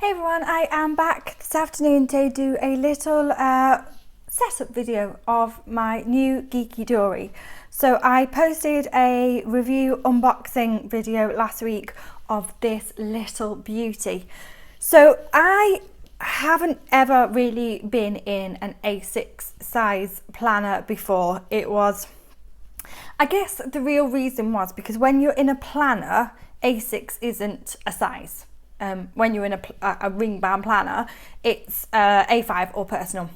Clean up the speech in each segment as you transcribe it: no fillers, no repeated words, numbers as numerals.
Hey everyone, I am back this afternoon to do a little setup video of my new Geeky Dory. So I posted a review unboxing video last week of this little beauty. So I haven't ever really been in an A6 size planner before. I guess the real reason was because when you're in a planner, A6 isn't a size. When you're in a ring bound planner, it's A5 or personal,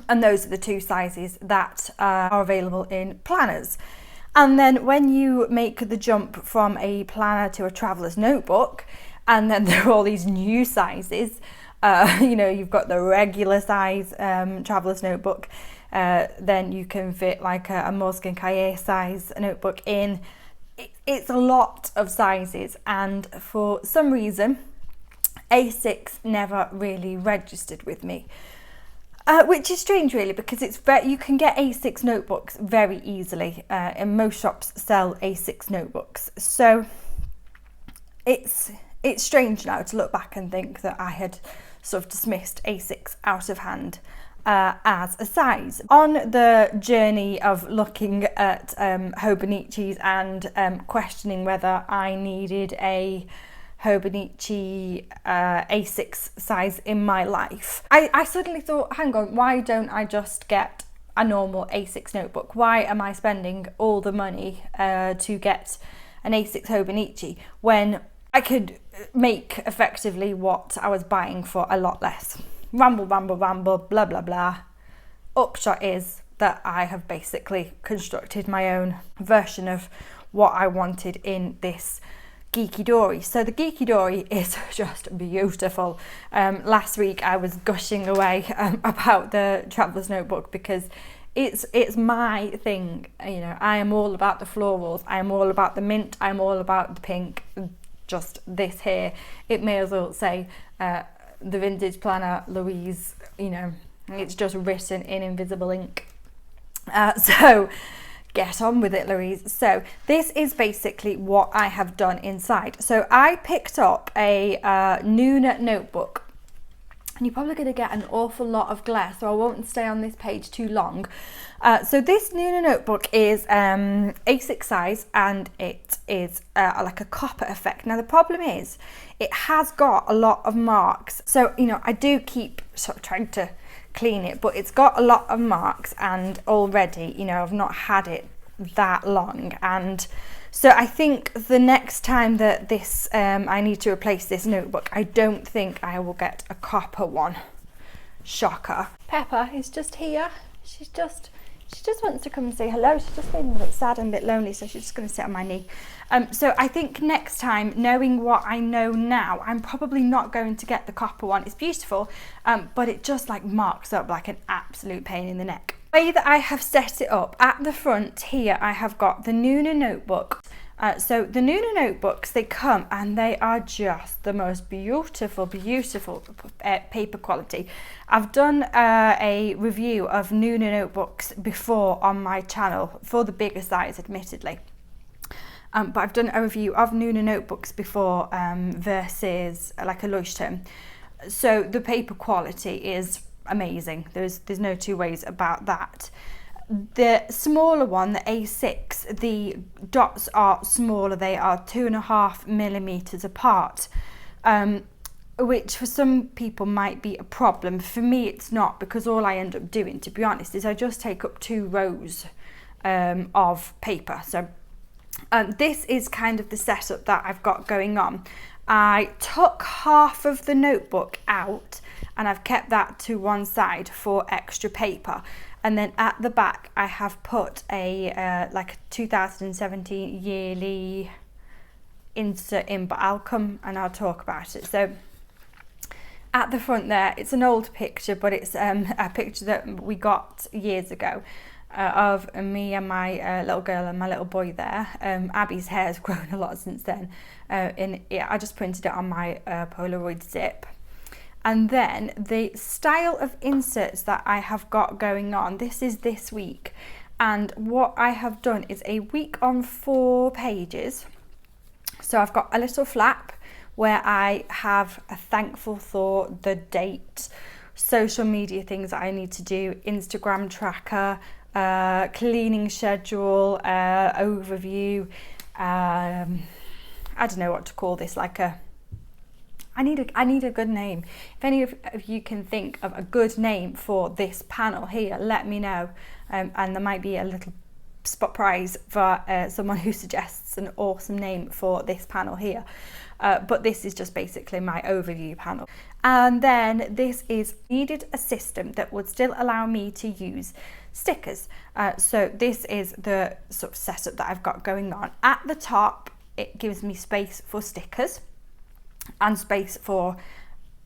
and those are the two sizes that are available in planners. And then when you make the jump from a planner to a traveler's notebook, and then there are all these new sizes, you've got the regular size traveler's notebook, then you can fit like a Moleskine Cahiers size notebook in. It's a lot of sizes, and for some reason A6 never really registered with me, which is strange really, because you can get A6 notebooks very easily, and most shops sell A6 notebooks. So it's strange now to look back and think that I had sort of dismissed A6 out of hand as a size. On the journey of looking at Hobonichis and questioning whether I needed a Hobonichi A6 size in my life, I suddenly thought, hang on, why don't I just get a normal A6 notebook? Why am I spending all the money to get an A6 Hobonichi when I could make effectively what I was buying for a lot less? Ramble, blah, blah, blah. Upshot is that I have basically constructed my own version of what I wanted in this Geeky Dory. So the Geeky Dory is just beautiful. Last week I was gushing away about the Traveler's Notebook because it's my thing. I am all about the florals. I am all about the mint. I'm all about the pink. Just this here. It may as well say the vintage planner Louise, it's just written in invisible ink. So get on with it, Louise. So this is basically what I have done inside. So I picked up a Nuna notebook, and you're probably going to get an awful lot of glare, so I won't stay on this page too long. So this Nuna notebook is A6 size, and it is like a copper effect. Now the problem is it has got a lot of marks. So, I do keep sort of trying to clean it, but it's got a lot of marks, and already, I've not had it that long. And so I think the next time that this, I need to replace this notebook, I don't think I will get a copper one. Shocker. Pepper is just here. She just wants to come and say hello. She's just feeling a bit sad and a bit lonely, so she's just going to sit on my knee. So I think next time, knowing what I know now, I'm probably not going to get the copper one. It's beautiful, but it just like marks up like an absolute pain in the neck. The way that I have set it up, at the front here, I have got the Nuna notebook. So the Nuna notebooks, they come and they are just the most beautiful paper quality. I've done a review of Nuna notebooks before on my channel, for the bigger size admittedly. But I've done a review of Nuna notebooks before versus like a Leuchtturm. So the paper quality is amazing. There's no two ways about that. The smaller one, the A6, the dots are smaller. They are 2.5 millimeters apart, which for some people might be a problem. For me, it's not, because all I end up doing, to be honest, is I just take up 2 rows of paper. So this is kind of the setup that I've got going on. I took half of the notebook out and I've kept that to one side for extra paper. And then at the back, I have put a like a 2017 yearly insert in, but I'll come and I'll talk about it. So at the front there, it's an old picture, but it's a picture that we got years ago of me and my little girl and my little boy there. Abby's hair has grown a lot since then. I just printed it on my Polaroid zip. And then the style of inserts that I have got going on, this is this week. And what I have done is a week on 4 pages. So I've got a little flap where I have a thankful thought, the date, social media things that I need to do, Instagram tracker, cleaning schedule, overview. I don't know what to call this, like I need a good name. If any of you can think of a good name for this panel here, let me know. And there might be a little spot prize for someone who suggests an awesome name for this panel here. But this is just basically my overview panel. And then this is needed a system that would still allow me to use stickers. So this is the sort of setup that I've got going on. At the top, it gives me space for stickers and space for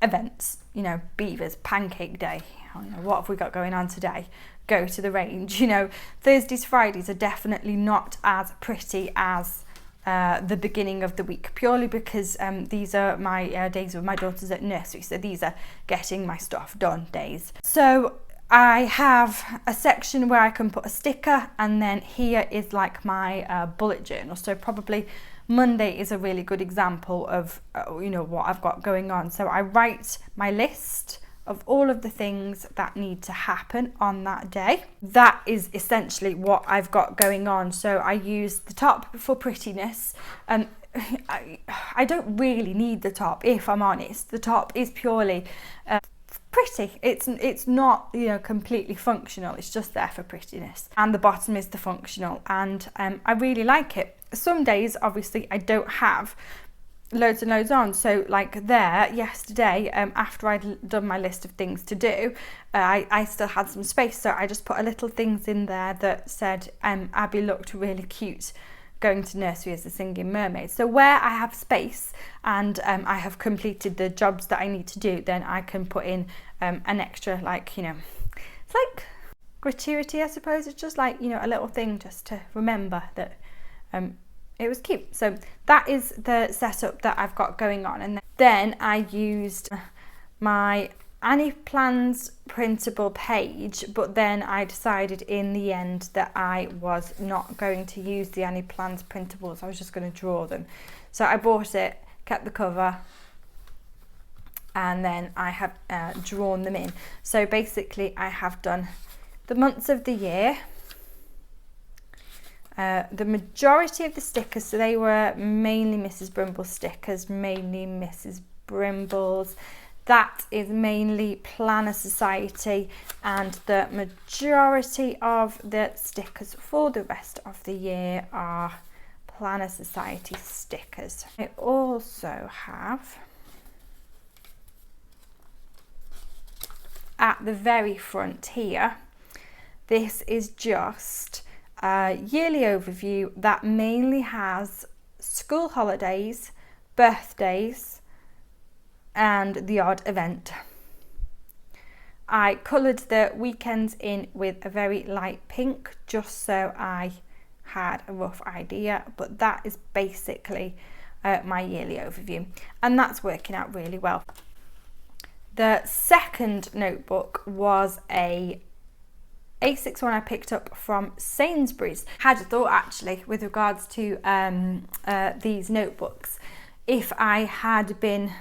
events, you know, Beavers, Pancake Day, I don't know, what have we got going on today? Go to the range, you know. Thursdays, Fridays are definitely not as pretty as the beginning of the week, purely because these are my days with my daughters at nursery, so these are getting my stuff done days. So I have a section where I can put a sticker, and then here is like my bullet journal, so probably Monday is a really good example of you know, what I've got going on. So I write my list of all of the things that need to happen on that day. That is essentially what I've got going on. So I use the top for prettiness. I don't really need the top, if I'm honest. The top is purely pretty. It's not, you know, completely functional. It's just there for prettiness. And the bottom is the functional, and I really like it. Some days, obviously, I don't have loads and loads on. So like there, yesterday, after I'd done my list of things to do, I still had some space. So I just put a little things in there that said, Abby looked really cute going to nursery as a singing mermaid. So where I have space and I have completed the jobs that I need to do, then I can put in an extra, like, you know, it's like gratuity, I suppose. It's just like, you know, a little thing just to remember that it was cute. So that is the setup that I've got going on. And then I used my Annie Plans printable page, but then I decided in the end that I was not going to use the Annie Plans printables. I was just going to draw them. So I bought it, kept the cover, and then I have drawn them in. So basically I have done the months of the year, the majority of the stickers, so they were mainly Mrs. Brimble stickers, mainly Mrs. Brimble's. That is mainly Planner Society, and the majority of the stickers for the rest of the year are Planner Society stickers. I also have, at the very front here, this is just a yearly overview that mainly has school holidays, birthdays, and the odd event. I coloured the weekends in with a very light pink just so I had a rough idea, but that is basically my yearly overview, and that's working out really well. The second notebook was a A6 one I picked up from Sainsbury's. Had a thought actually with regards to these notebooks. If I had been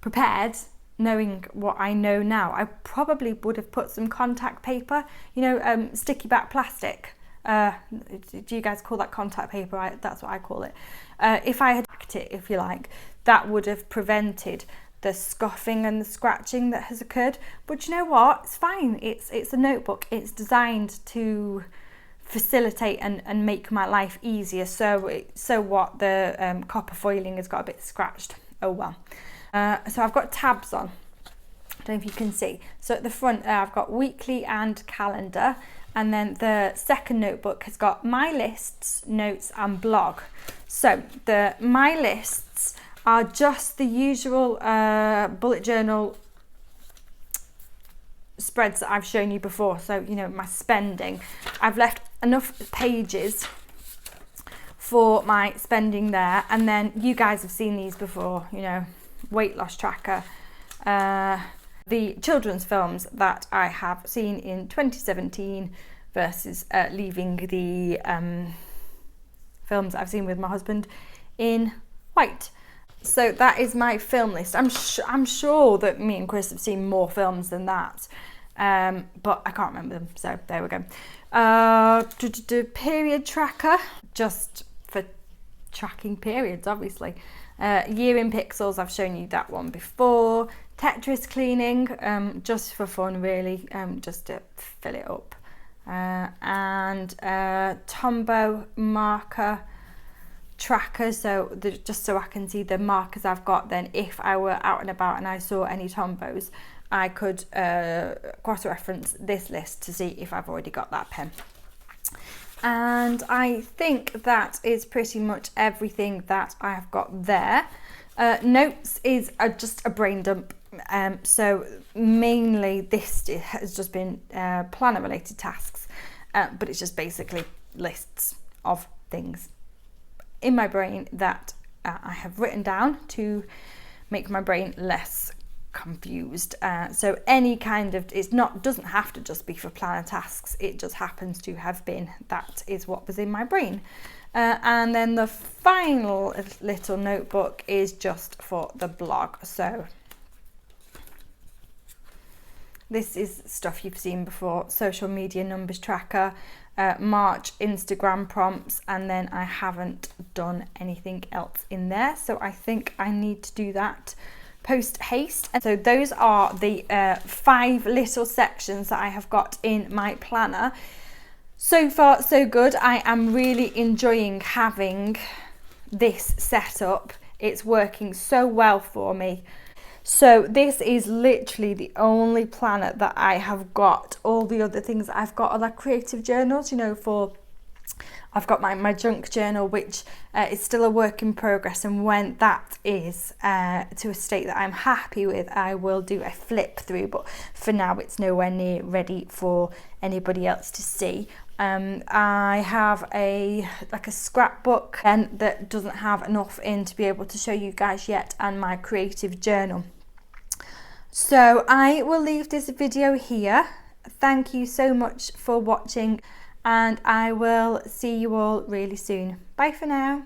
prepared, knowing what I know now, I probably would have put some contact paper, you know, sticky back plastic. Do you guys call that contact paper? That's what I call it. If I had packed it, if you like, that would have prevented the scuffing and the scratching that has occurred. But you know what? It's fine. It's a notebook. It's designed to facilitate and make my life easier. So what? The copper foiling has got a bit scratched. Oh well. So I've got tabs on. I don't know if you can see. So at the front I've got weekly and calendar, and then the second notebook has got my lists, notes and blog. So the my lists are just the usual bullet journal spreads that I've shown you before. So, you know, my spending. I've left enough pages for my spending there, and then you guys have seen these before, you know, weight loss tracker, the children's films that I have seen in 2017 versus leaving the films I've seen with my husband in white. So that is my film list. I'm sure that me and Chris have seen more films than that, but I can't remember them. So there we go. Period tracker, just for tracking periods, obviously. Year in pixels, I've shown you that one before. Tetris cleaning, just for fun, really, just to fill it up. And Tombow marker tracker, so just so I can see the markers I've got, then if I were out and about and I saw any Tombows, I could cross-reference this list to see if I've already got that pen. And I think that is pretty much everything that I have got there. Notes is just a brain dump. So mainly this has just been planner related tasks, but it's just basically lists of things in my brain that I have written down to make my brain less confused. So any kind of, doesn't have to just be for planner tasks, it just happens to have been, that is what was in my brain. And then the final little notebook is just for the blog. So this is stuff you've seen before: social media numbers tracker, March Instagram prompts, and then I haven't done anything else in there, so I think I need to do that post haste. And so those are the 5 little sections that I have got in my planner. So far so good. I am really enjoying having this set up. It's working so well for me. So this is literally the only planner that I have got. All the other things I've got are like creative journals, you know, I've got my junk journal, which is still a work in progress, and when that is to a state that I'm happy with, I will do a flip through, but for now it's nowhere near ready for anybody else to see. I have a scrapbook and that doesn't have enough in to be able to show you guys yet, and my creative journal. So I will leave this video here. Thank you so much for watching, and I will see you all really soon. Bye for now.